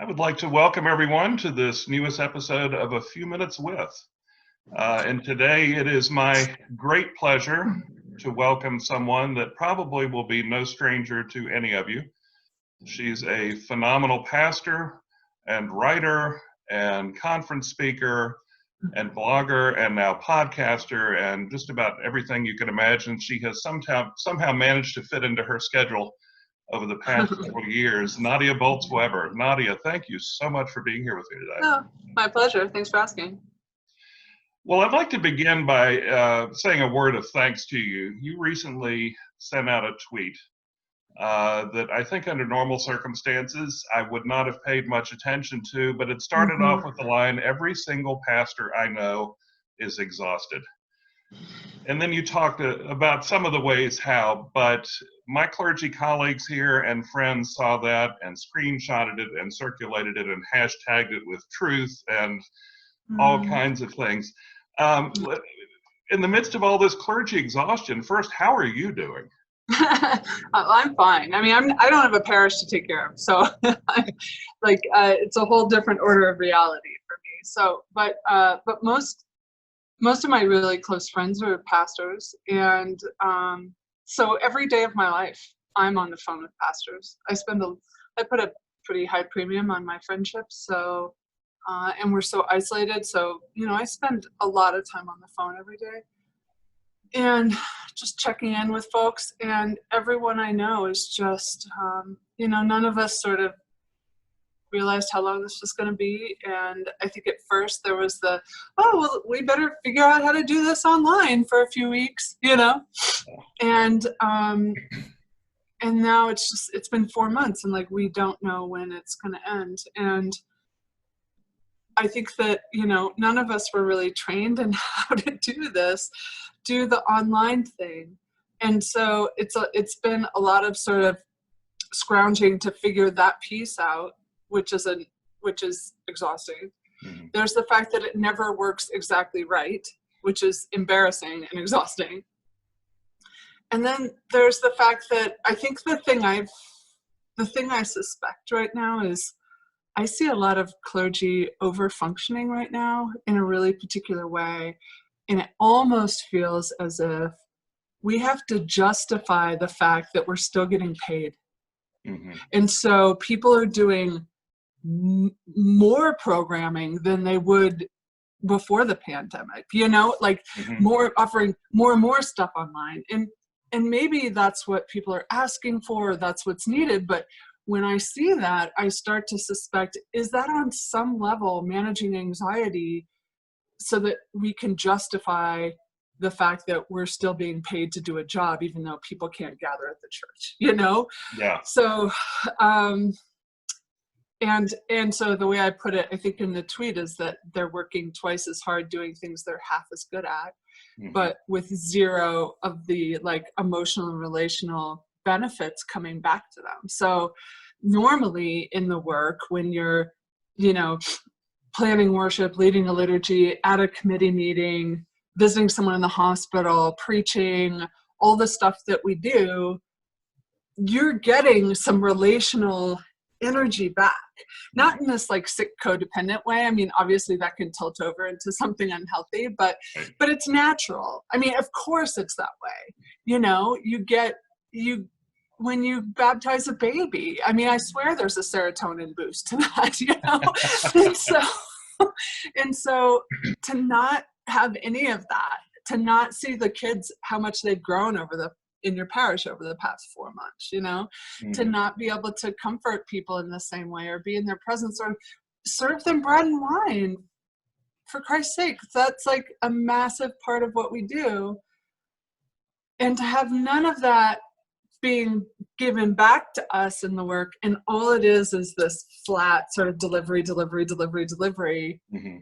I would like to welcome everyone to this newest episode of A Few Minutes With. And today it is my great pleasure to welcome someone that probably will be no stranger to any of you. She's a phenomenal pastor and writer and conference speaker and blogger and now podcaster and just about everything you can imagine. She has somehow managed to fit into her schedule over the past several years. Nadia Bolz-Weber. Nadia, thank you so much for being here with me today. Oh, my pleasure. Thanks for asking. Well, I'd like to begin by saying a word of thanks to you. You recently sent out a tweet that I think under normal circumstances I would not have paid much attention to, but it started off with the line, "Every single pastor I know is exhausted." And then you talked about some of the ways how, but my clergy colleagues here and friends saw that and screenshotted it and circulated it and hashtagged it with truth and all kinds of things. In the midst of all this clergy exhaustion, first, how are you doing? I'm fine. I mean, I don't have a parish to take care of, so it's a whole different order of reality for me. So, but most of my really close friends are pastors, and so every day of my life, I'm on the phone with pastors. I put a pretty high premium on my friendships, so and we're so isolated, so I spend a lot of time on the phone every day, and just checking in with folks. And everyone I know is just, none of us sort of realized how long this was going to be. And I think at first there was we better figure out how to do this online for a few weeks, and now it's been 4 months, and we don't know when it's going to end. And I think that, none of us were really trained in how to do the online thing. And so it's been a lot of sort of scrounging to figure that piece out, which is exhausting. Mm-hmm. There's the fact that it never works exactly right, which is embarrassing and exhausting. And then there's the fact that I think the thing I suspect right now is I see a lot of clergy over-functioning right now in a really particular way. And it almost feels as if we have to justify the fact that we're still getting paid. Mm-hmm. And so people are doing more programming than they would before the pandemic, more, offering more and more stuff online. And maybe that's what people are asking for, that's what's needed. But when I see that, I start to suspect, is that on some level managing anxiety so that we can justify the fact that we're still being paid to do a job, even though people can't gather at the church, Yeah. So, and so the way I put it, I think in the tweet, is that they're working twice as hard doing things they're half as good at, but with zero of the emotional and relational benefits coming back to them. So normally in the work, when you're, planning worship, leading a liturgy, at a committee meeting, visiting someone in the hospital, preaching, all the stuff that we do, you're getting some relational energy back. Not in this sick codependent way. I mean, obviously that can tilt over into something unhealthy, but it's natural. I mean, of course it's that way. When you baptize a baby, I mean, I swear there's a serotonin boost to that, and so to not have any of that, to not see the kids, how much they've grown in your parish over the past 4 months, to not be able to comfort people in the same way or be in their presence or serve them bread and wine, for Christ's sake, that's a massive part of what we do. And to have none of that being given back to us in the work, and all it is this flat sort of delivery. Mm-hmm.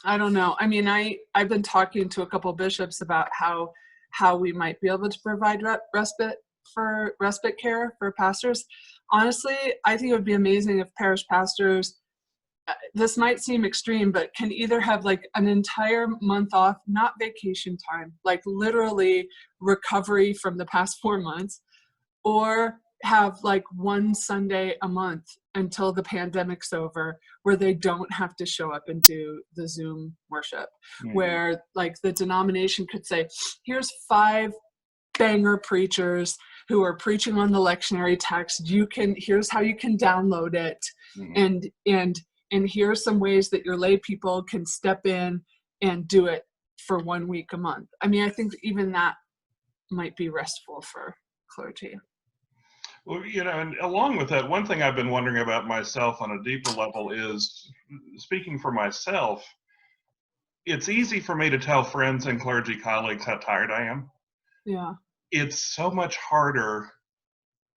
I don't know. I mean, I've been talking to a couple of bishops about how we might be able to provide respite care for pastors. Honestly, I think it would be amazing if parish pastors, this might seem extreme, but can either have an entire month off, not vacation time, literally recovery from the past 4 months, or have like one Sunday a month until the pandemic's over where they don't have to show up and do the Zoom worship, where like the denomination could say, here's 5 banger preachers who are preaching on the lectionary text. Here's how you can download it. And here's some ways that your lay people can step in and do it for 1 week a month. I mean, I think even that might be restful for clergy. Well, and along with that, one thing I've been wondering about myself on a deeper level is, speaking for myself, it's easy for me to tell friends and clergy colleagues how tired I am. Yeah. It's so much harder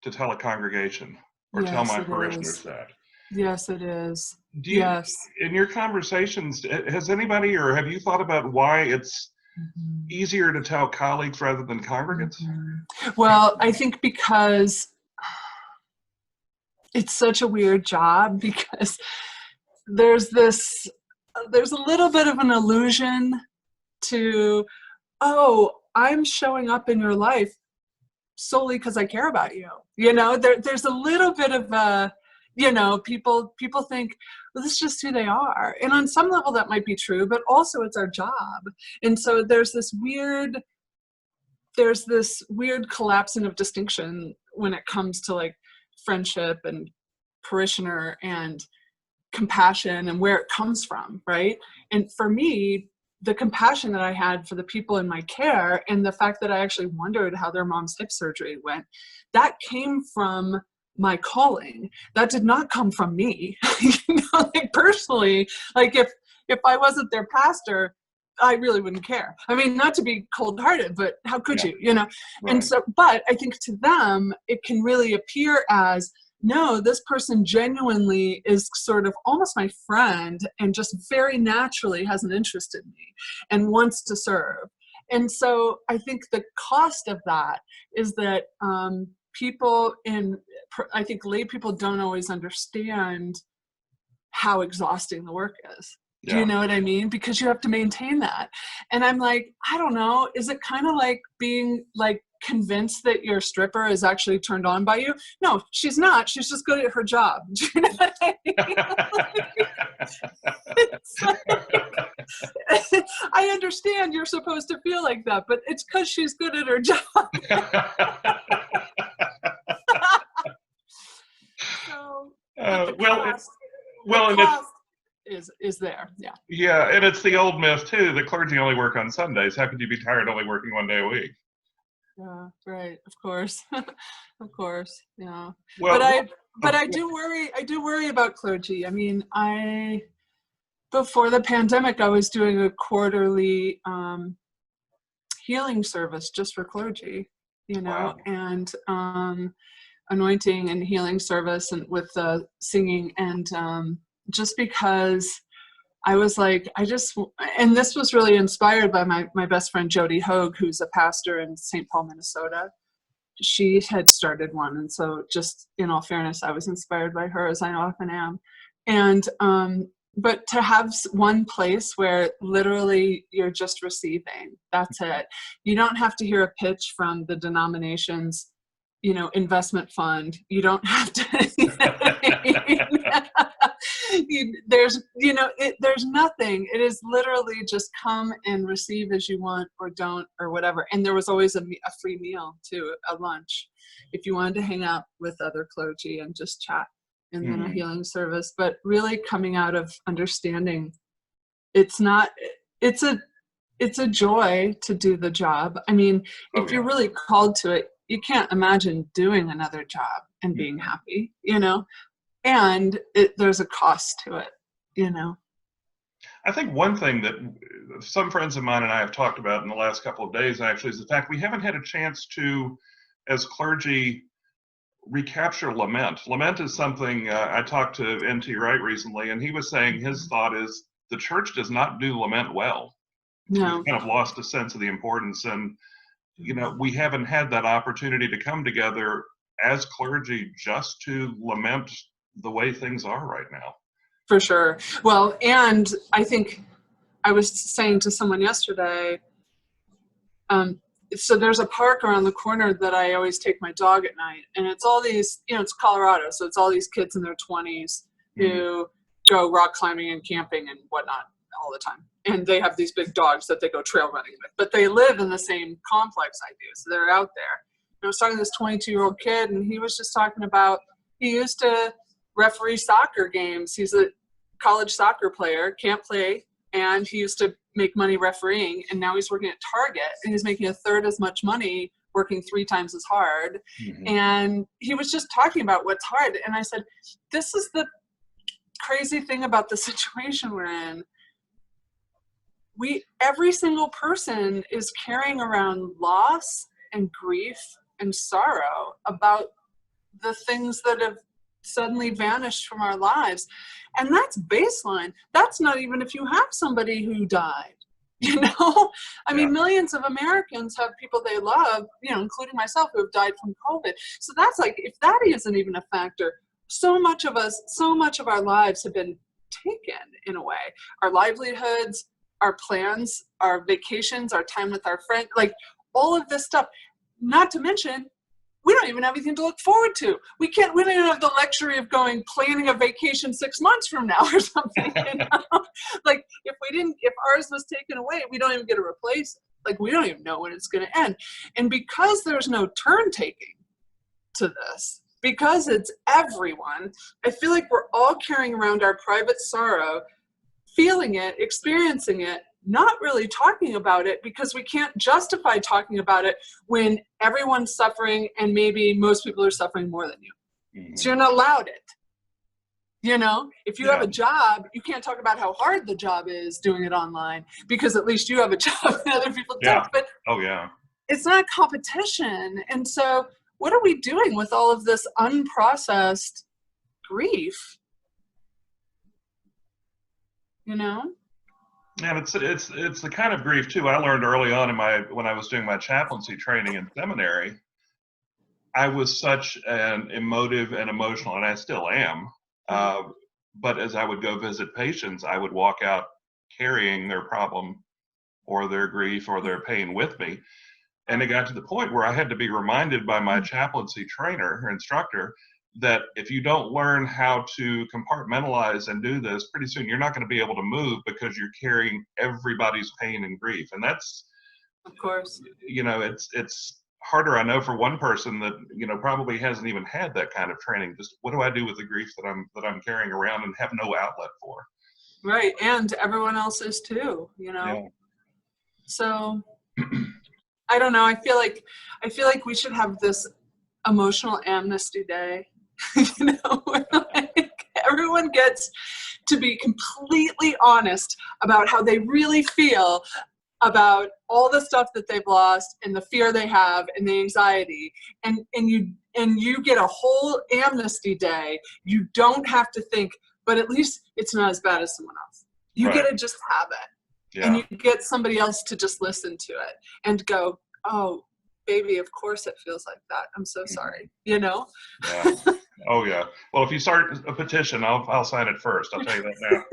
to tell a congregation or tell my parishioners that. Yes, it is. Yes. In your conversations, has anybody, or have you thought about why it's easier to tell colleagues rather than congregants? Well, I think because it's such a weird job, because there's a little bit of an illusion to, oh, I'm showing up in your life solely because I care about you. There's a little bit of a, people think, well, this is just who they are. And on some level that might be true, but also it's our job. And so there's this weird collapsing of distinction when it comes to like friendship and parishioner and compassion and where it comes from, right? And for me, the compassion that I had for the people in my care and the fact that I actually wondered how their mom's hip surgery went, that came from my calling. That did not come from me. Like personally, like if I wasn't their pastor, I really wouldn't care. I mean, not to be cold-hearted, but how could you? Right. And so, but I think to them, it can really appear as, no, this person genuinely is sort of almost my friend and just very naturally has an interest in me and wants to serve. And so I think the cost of that is that I think lay people don't always understand how exhausting the work is. Do you know what I mean? Because you have to maintain that. And I'm like, I don't know, is it kind of like being like convinced that your stripper is actually turned on by you? No, she's not. She's just good at her job. Do you know what I mean? I understand you're supposed to feel like that, but it's because she's good at her job. So, the cost is there. Yeah, and it's the old myth too, the clergy only work on Sundays. How could you be tired only working 1 day a week? Yeah, right, of course. Of course. Yeah. Well, but I do worry about clergy. I mean, before the pandemic I was doing a quarterly healing service just for clergy, wow. And anointing and healing service and with singing, and just because I was like, and this was really inspired by my best friend Jody Hogue, who's a pastor in St. Paul, Minnesota. She had started one, and so just in all fairness, I was inspired by her, as I often am. And but to have one place where literally you're just receiving, that's it. You don't have to hear a pitch from the denomination's investment fund. You don't have to there's nothing. It is literally just come and receive as you want, or don't, or whatever. And there was always a free meal too, a lunch, if you wanted to hang out with other clergy and just chat, and then a healing service. But really coming out of understanding, it's a joy to do the job. I mean, if you're really called to it, you can't imagine doing another job and being happy, and there's a cost to it, I think one thing that some friends of mine and I have talked about in the last couple of days actually is the fact we haven't had a chance to, as clergy, recapture lament. Lament is something I talked to N.T. Wright recently, and he was saying his thought is the church does not do lament well. No. We've kind of lost a sense of the importance, and we haven't had that opportunity to come together as clergy just to lament the way things are right now. For sure. Well, and I think I was saying to someone yesterday, so there's a park around the corner that I always take my dog at night, and it's all these, it's Colorado, so it's all these kids in their 20s who go rock climbing and camping and whatnot all the time. And they have these big dogs that they go trail running with, but they live in the same complex I do, so they're out there. And I was talking to this 22-year-old kid, and he was just talking about, he used to referee soccer games. He's a college soccer player, can't play, and he used to make money refereeing, and now he's working at Target, and he's making a third as much money working 3 times as hard. And he was just talking about what's hard. And I said, this is the crazy thing about the situation we're in. Every single person is carrying around loss and grief and sorrow about the things that have suddenly vanished from our lives. And that's baseline. That's not even if you have somebody who died, I mean, millions of Americans have people they love, including myself, who have died from COVID. So that's like, if that isn't even a factor, so much of our lives have been taken in a way. Our livelihoods, our plans, our vacations, our time with our friends, like all of this stuff, not to mention, we don't even have anything to look forward to. We don't even have the luxury of planning a vacation 6 months from now or something. Like if ours was taken away, we don't even get to replace it. Like we don't even know when it's going to end. And because there's no turn taking to this, because it's everyone, I feel like we're all carrying around our private sorrow, feeling it, experiencing it, not really talking about it, because we can't justify talking about it when everyone's suffering and maybe most people are suffering more than you. So you're not allowed it. If you have a job, you can't talk about how hard the job is doing it online, because at least you have a job and other people don't. But it's not a competition. And so what are we doing with all of this unprocessed grief? And it's the kind of grief too. I learned early on when I was doing my chaplaincy training in seminary, I was such an emotive and emotional, and I still am. But as I would go visit patients, I would walk out carrying their problem or their grief or their pain with me. And it got to the point where I had to be reminded by my chaplaincy trainer or instructor that if you don't learn how to compartmentalize and do this, pretty soon you're not going to be able to move because you're carrying everybody's pain and grief. And that's, of course, it's harder, I know, for one person that, probably hasn't even had that kind of training. Just what do I do with the grief that I'm carrying around and have no outlet for? Right. And everyone else is too, So I don't know. I feel like we should have this emotional amnesty day. Like everyone gets to be completely honest about how they really feel about all the stuff that they've lost and the fear they have and the anxiety, and you get a whole amnesty day. You don't have to think, but at least it's not as bad as someone else. You get to just have it, and you get somebody else to just listen to it and go, oh, baby, of course it feels like that. I'm so sorry. Yeah. Oh yeah. Well, if you start a petition, I'll sign it first. I'll tell you that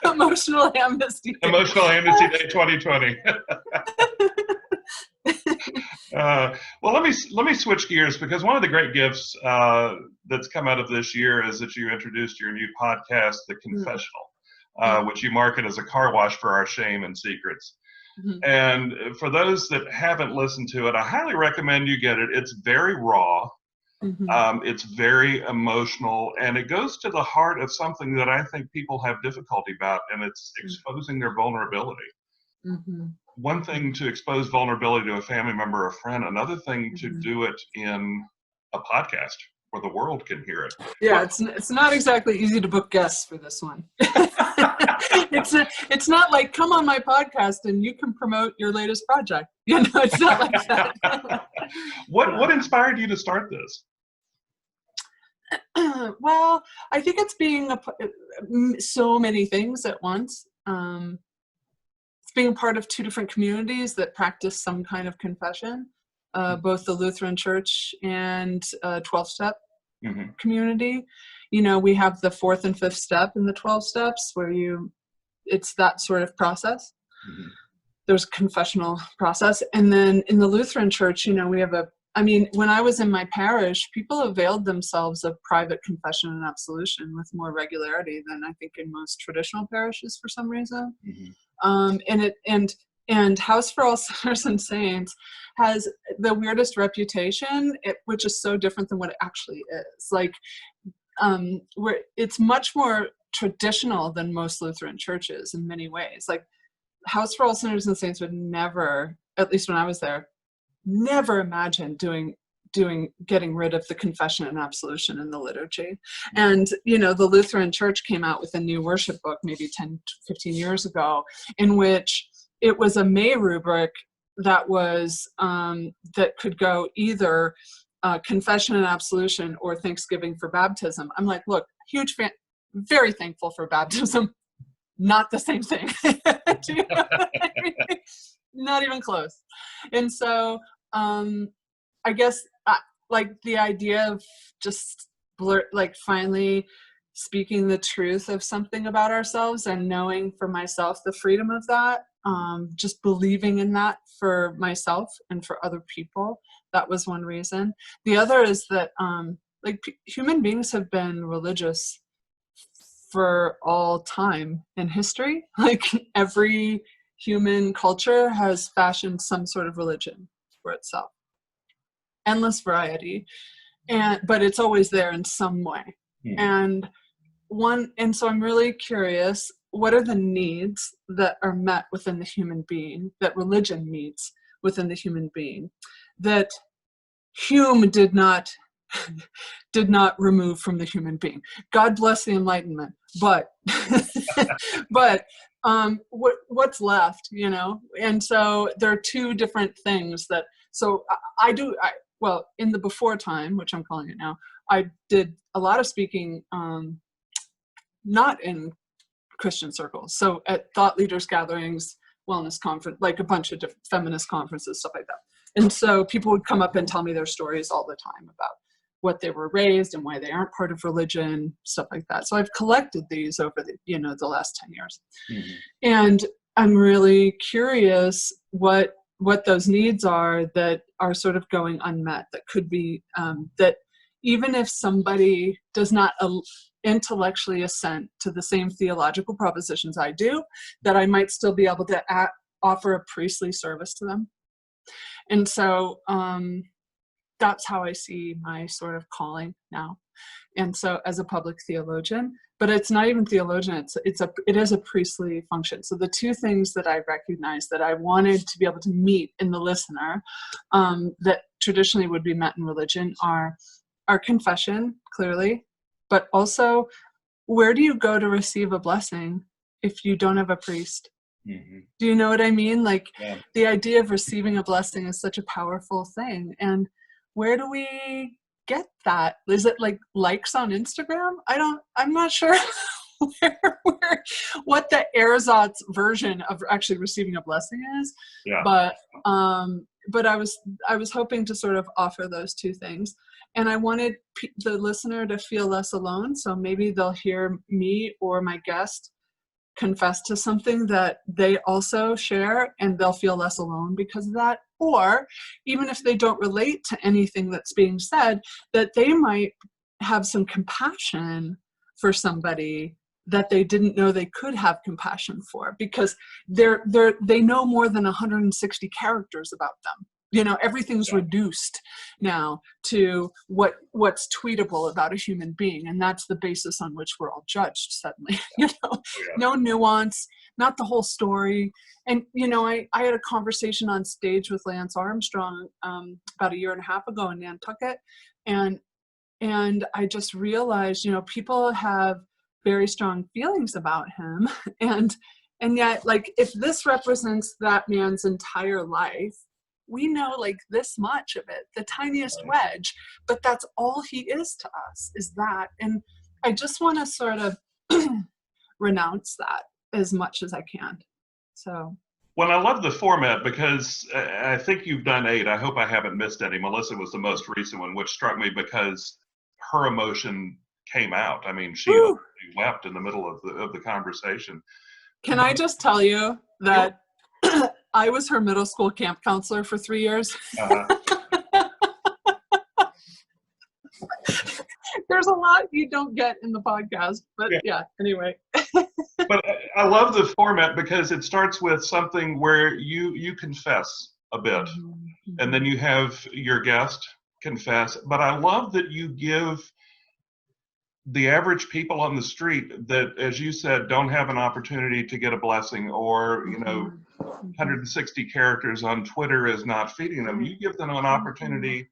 now. Emotional Amnesty Day. Emotional Amnesty Day 2020. Well, let me switch gears, because one of the great gifts that's come out of this year is that you introduced your new podcast, The Confessional, which you market as a car wash for our shame and secrets. And for those that haven't listened to it, I highly recommend you get it. It's very raw. It's very emotional, and it goes to the heart of something that I think people have difficulty about, and it's exposing their vulnerability. One thing to expose vulnerability to a family member or friend, another thing to do it in a podcast where the world can hear it. Yeah, it's not exactly easy to book guests for this one. It's not like, come on my podcast and you can promote your latest project. It's not like that. What inspired you to start this? Well, I think it's being so many things at once. It's being part of 2 different communities that practice some kind of confession, both the Lutheran Church and 12-step community. We have the 4th and 5th step in the 12 steps where it's that sort of process. there's a confessional process. And then in the Lutheran Church, you know, we have when I was in my parish, people availed themselves of private confession and absolution with more regularity than I think in most traditional parishes for some reason. And House for All Sinners and Saints has the weirdest reputation, which is so different than what it actually is. Like, where it's much more traditional than most Lutheran churches in many ways. Like, House for All Sinners and Saints would never, at least when I was there, never imagine getting rid of the confession and absolution in the liturgy. And, you know, the Lutheran Church came out with a new worship book maybe 10, 15 years ago, in which it was a May rubric that was, that could go either confession and absolution or thanksgiving for baptism. I'm like, look, huge fan, very thankful for baptism. Not the same thing. Do you know what I mean? Not even close. And so I guess like the idea of just finally speaking the truth of something about ourselves and knowing for myself the freedom of that, just believing in that for myself and for other people. That was one reason. The other is that human beings have been religious for all time in history. Like, every human culture has fashioned some sort of religion for itself. Endless variety, but it's always there in some way. And so I'm really curious, what are the needs that are met within the human being, that religion meets within the human being, that Hume did not remove from the human being? God bless the Enlightenment, but what's left, you know? And so there are two different things that, so well, in the before time, which I'm calling it now, I did a lot of speaking, not in Christian circles. So at thought leaders gatherings, wellness conference, like a bunch of different feminist conferences, stuff like that. And so people would come up and tell me their stories all the time about what they were raised and why they aren't part of religion, stuff like that. So I've collected these over the last 10 years. And I'm really curious what those needs are that are sort of going unmet, that could be, that even if somebody does not intellectually assent to the same theological propositions I do, that I might still be able to offer a priestly service to them. And so that's how I see my sort of calling now. And so as a public theologian, but it's not even theologian, it is a priestly function. So the two things that I recognize that I wanted to be able to meet in the listener, that traditionally would be met in religion, are our confession, clearly, but also, where do you go to receive a blessing if you don't have a priest? Do you know what I mean? Like, the idea of receiving a blessing is such a powerful thing. And where do we get that? Is it like likes on Instagram? I'm not sure what the ersatz version of actually receiving a blessing is. But I was hoping to sort of offer those two things. And I wanted the listener to feel less alone. So maybe they'll hear me or my guest confess to something that they also share, and they'll feel less alone because of that. Or even if they don't relate to anything that's being said, that they might have some compassion for somebody that they didn't know they could have compassion for, because they know more than 160 characters about them. You know, everything's reduced now to what's tweetable about a human being, and that's the basis on which we're all judged suddenly. No nuance, not the whole story. And I had a conversation on stage with Lance Armstrong about a year and a half ago in Nantucket, and I just realized, people have very strong feelings about him, and yet, like, if this represents that man's entire life, we know like this much of it, the tiniest wedge, but that's all he is to us, is that. And I just want to sort of renounce that as much as I can. So. Well, I love the format because I think you've done 8. I hope I haven't missed any. Melissa was the most recent one, which struck me because her emotion came out. I mean, she wept in the middle of the conversation. Can I just tell you that I was her middle school camp counselor for 3 years. There's a lot you don't get in the podcast, but yeah, anyway. But I love the format because it starts with something where you confess a bit, Mm-hmm. and then you have your guest confess. But I love that you give the average people on the street that, as you said, don't have an opportunity to get a blessing, or, you know, 160 characters on Twitter is not feeding them. You give them an opportunity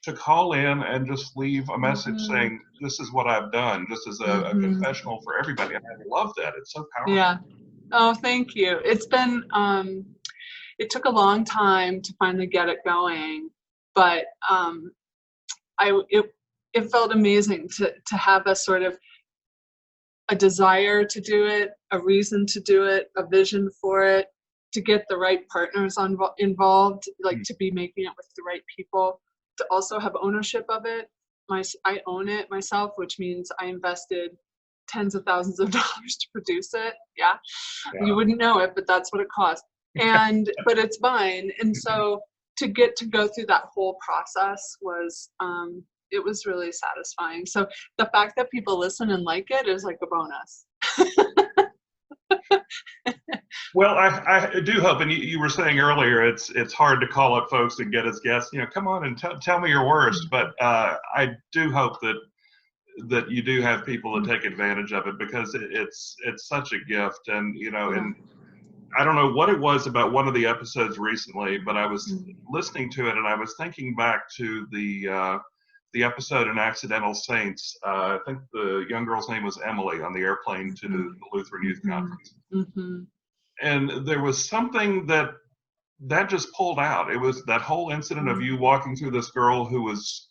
to call in and just leave a message saying, this is what I've done. This is a confessional for everybody. And I love that. It's so powerful. Yeah. Oh, thank you. It's been, it took a long time to finally get it going, but it felt amazing to have a sort of a desire to do it, a reason to do it, a vision for it, to get the right partners involved, like to be making it with the right people, to also have ownership of it. I own it myself, which means I invested tens of thousands of dollars to produce it. Yeah. You wouldn't know it, but that's what it cost. And but it's mine. And so to get to go through that whole process was it was really satisfying. So the fact that people listen and like it is like a bonus. Well, I do hope, and you were saying earlier, it's hard to call up folks and get as guests, you know, come on and tell me your worst. But I do hope that you do have people that take advantage of it, because it's such a gift. And, you know, and I don't know what it was about one of the episodes recently, but I was listening to it and I was thinking back to the episode in Accidental Saints. I think the young girl's name was Emily, on the airplane to the Lutheran Youth Conference. And there was something that just pulled out. It was that whole incident of you walking through this girl who was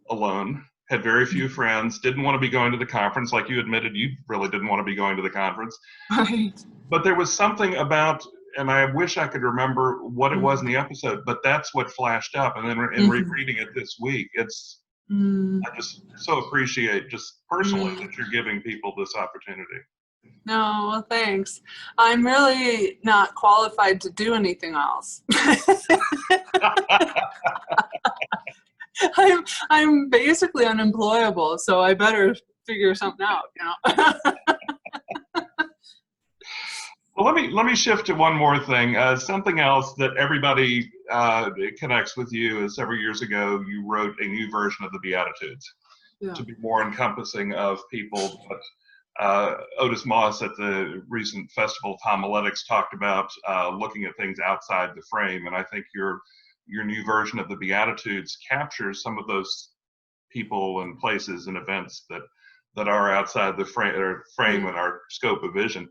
alone, had very few friends, didn't want to be going to the conference, like you admitted you really didn't want to be going to the conference. Right. But there was something about, and I wish I could remember what it was in the episode, but that's what flashed up. And then in rereading it this week, I just so appreciate just personally that you're giving people this opportunity. No, well, thanks. I'm really not qualified to do anything else. I'm basically unemployable, so I better figure something out, you know. Well, let me shift to one more thing. Something else that everybody connects with you is several years ago you wrote a new version of the Beatitudes to be more encompassing of people. But Otis Moss at the recent Festival of Homiletics talked about looking at things outside the frame, and I think your new version of the Beatitudes captures some of those people and places and events that are outside the frame and our scope of vision.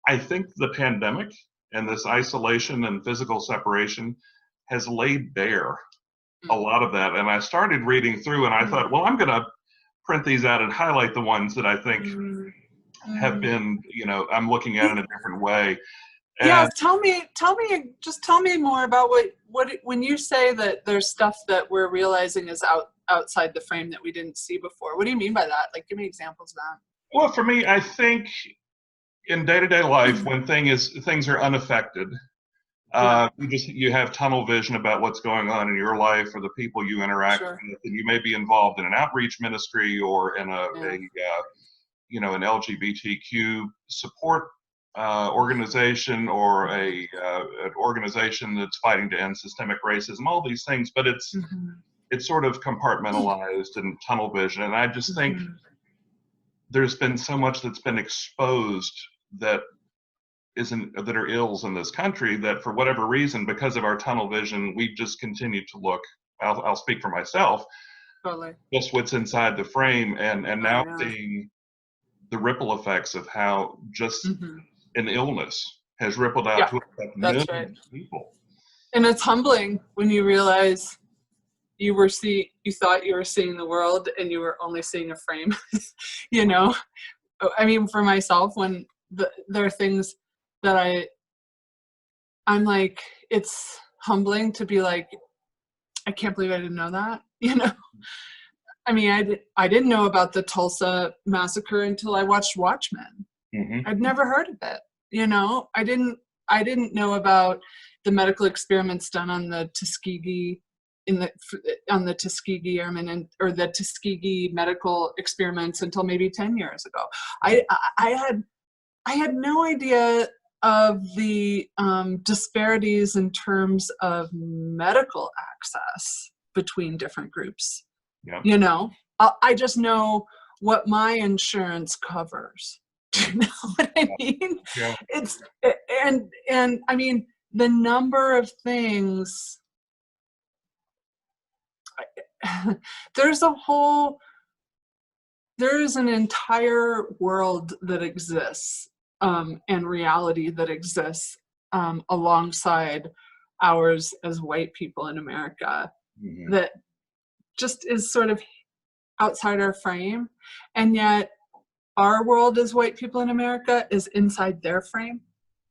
I think the pandemic and this isolation and physical separation has laid bare a lot of that. And I started reading through and I thought, well, I'm going to print these out and highlight the ones that I think have been, you know, I'm looking at in a different way. And yeah, tell me more about what when you say that there's stuff that we're realizing is outside the frame that we didn't see before. What do you mean by that? Like, give me examples of that. Well, for me, I think in day-to-day life, when things are unaffected, you have tunnel vision about what's going on in your life or the people you interact with, and you may be involved in an outreach ministry or in an LGBTQ support organization or an organization that's fighting to end systemic racism, all these things, but it's sort of compartmentalized and tunnel vision. And I just think there's been so much that's been exposed that are ills in this country that for whatever reason, because of our tunnel vision, we just continue to look, I'll speak for myself, just what's inside the frame, and now seeing the ripple effects of how just an illness has rippled out to affect millions of people. And it's humbling when you realize you thought you were seeing the world and you were only seeing a frame. You know, I mean, for myself, when there are things that I'm like, it's humbling to be like, I can't believe I didn't know that, you know? I mean, I didn't know about the Tulsa massacre until I watched Watchmen. I'd never heard of it, you know? I didn't I didn't know about the medical experiments done on the Tuskegee on the Tuskegee Airmen or the Tuskegee medical experiments until maybe 10 years ago. I had no idea of the disparities in terms of medical access between different groups. Yeah. You know, I just know what my insurance covers. Do you know what I mean? Yeah. It's and I mean the number of things. There's an entire world that exists and reality that exists alongside ours as white people in America that just is sort of outside our frame, and yet our world as white people in America is inside their frame.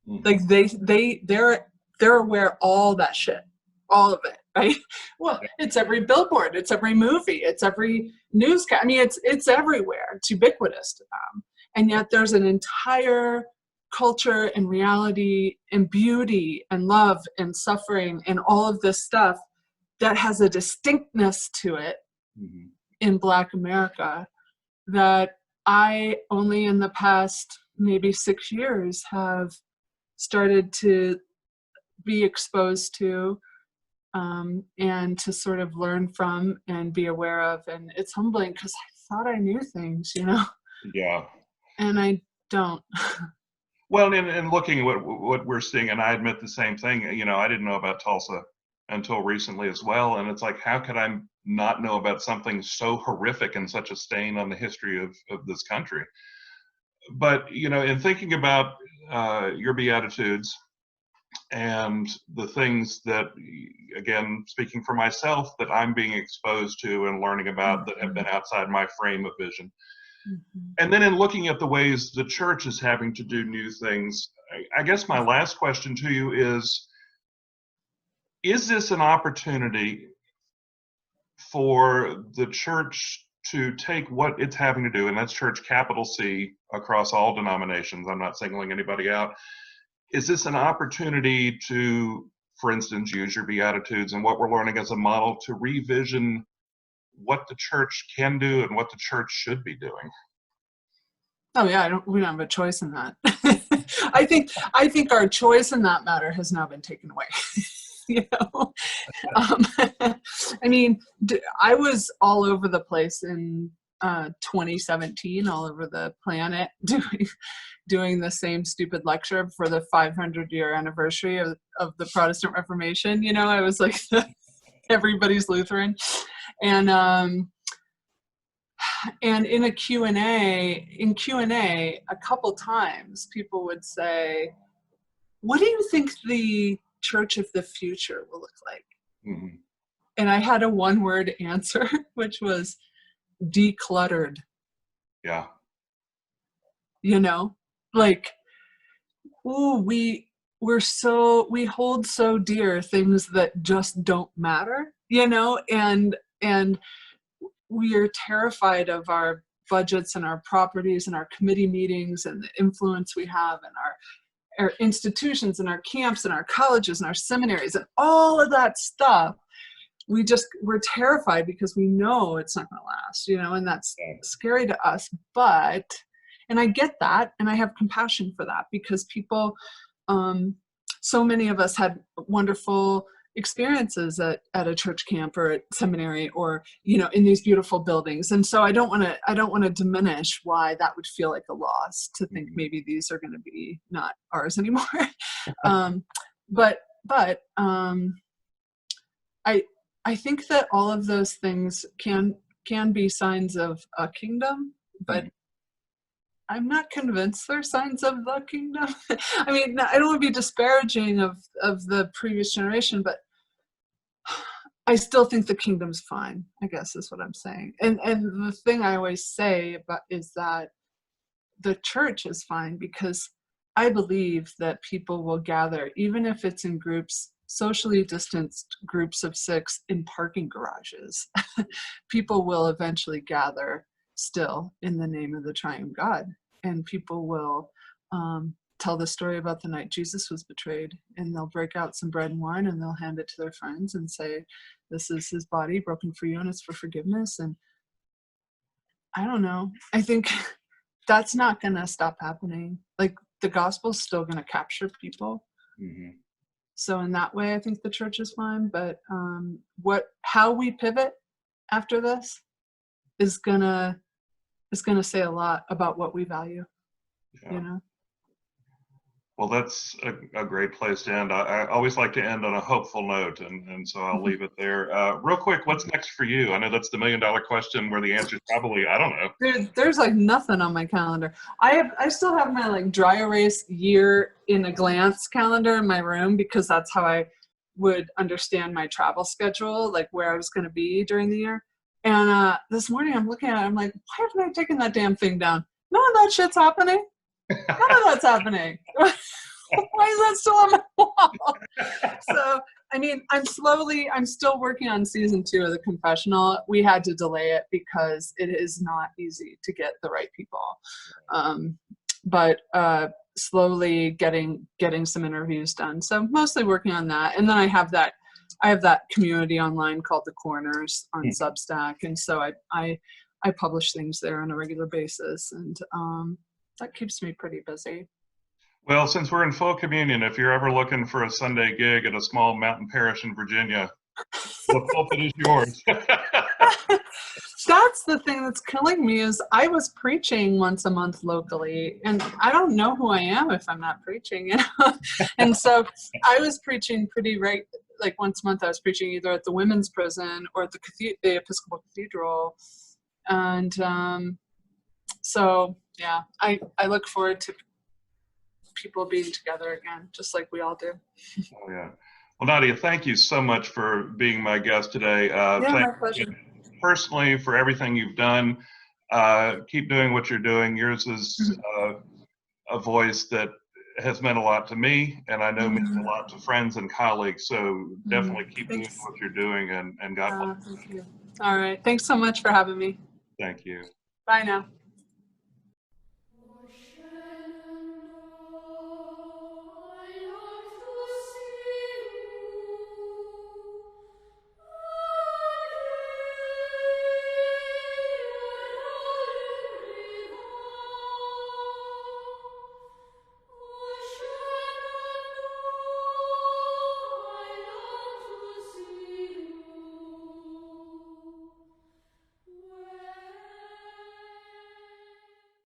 Like they're aware of all that shit, all of it, right? Well, it's every billboard, it's every movie, it's every newscast. I mean, it's everywhere. It's ubiquitous to them, and yet there's an entire culture and reality and beauty and love and suffering and all of this stuff that has a distinctness to it in Black America that I only in the past maybe 6 years have started to be exposed to and to sort of learn from and be aware of. And it's humbling because I thought I knew things, you know? Yeah. And I don't. Well, in looking at what we're seeing, and I admit the same thing, you know, I didn't know about Tulsa until recently as well. And it's like, how could I not know about something so horrific and such a stain on the history of this country? But, you know, in thinking about your Beatitudes and the things that, again, speaking for myself, that I'm being exposed to and learning about that have been outside my frame of vision. And then in looking at the ways the church is having to do new things, I guess my last question to you is this an opportunity for the church to take what it's having to do, and that's church capital C across all denominations, I'm not singling anybody out, is this an opportunity to, for instance, use your Beatitudes and what we're learning as a model to revision what the church can do and what the church should be doing? Oh yeah, we don't have a choice in that. I think our choice in that matter has now been taken away. You know, I mean, I was all over the place in 2017, all over the planet, doing the same stupid lecture for the 500-year anniversary of the Protestant Reformation. You know, I was like everybody's Lutheran, and in a Q&A, a couple times people would say, "What do you think the church of the future will look like?" And I had a one-word answer, which was decluttered. Yeah. You know, like, ooh, we hold so dear things that just don't matter, you know, and we are terrified of our budgets and our properties and our committee meetings and the influence we have and our institutions and our camps and our colleges and our seminaries and all of that stuff. We're terrified because we know it's not going to last, you know, and that's scary to us. But, and I get that, and I have compassion for that because people, so many of us had wonderful experiences at a church camp or at seminary or, you know, in these beautiful buildings. And so I don't want to diminish why that would feel like a loss to think maybe these are going to be not ours anymore. But I think that all of those things can be signs of a kingdom, but I'm not convinced they're signs of the kingdom. I mean, I don't want to be disparaging of the previous generation, but I still think the kingdom's fine, I guess is what I'm saying. And the thing I always say is that the church is fine because I believe that people will gather, even if it's in groups, socially distanced groups of 6 in parking garages. People will eventually gather still in the name of the triune God, and people will tell the story about the night Jesus was betrayed, and they'll break out some bread and wine and they'll hand it to their friends and say, this is his body broken for you and it's for forgiveness. And I don't know, I think that's not going to stop happening. Like, the gospel's still going to capture people. Mm-hmm. So in that way, I think the church is fine. But how we pivot after this is gonna say a lot about what we value. Yeah. You know. Well, that's a great place to end. I always like to end on a hopeful note, and so I'll leave it there. Real quick, what's next for you? I know that's the $1 million question, where the answer is probably, I don't know. There's like nothing on my calendar. I still have my like dry erase year in a glance calendar in my room, because that's how I would understand my travel schedule, like where I was going to be during the year. And this morning I'm looking at it, I'm like, why haven't I taken that damn thing down? None of that shit's happening. None of that's happening. Why is that still on my wall? So, I mean, I'm still working on season 2 of the Confessional. We had to delay it because it is not easy to get the right people. But slowly getting some interviews done. So mostly working on that. And then I have that community online called The Corners on Substack. And so I publish things there on a regular basis. And that keeps me pretty busy. Well, since we're in full communion, if you're ever looking for a Sunday gig at a small mountain parish in Virginia, the pulpit is yours. That's the thing that's killing me, is I was preaching once a month locally, and I don't know who I am if I'm not preaching, you know? And so I was preaching like once a month. I was preaching either at the women's prison or at the Episcopal Cathedral. And so, yeah, I look forward to people being together again, just like we all do. Oh, yeah. Well, Nadia, thank you so much for being my guest today. My pleasure. Personally, for everything you've done. Keep doing what you're doing. Yours is a voice that has meant a lot to me, and I know means a lot to friends and colleagues. So definitely keep doing what you're doing, and God bless. Thank you. All right. Thanks so much for having me. Thank you. Bye now.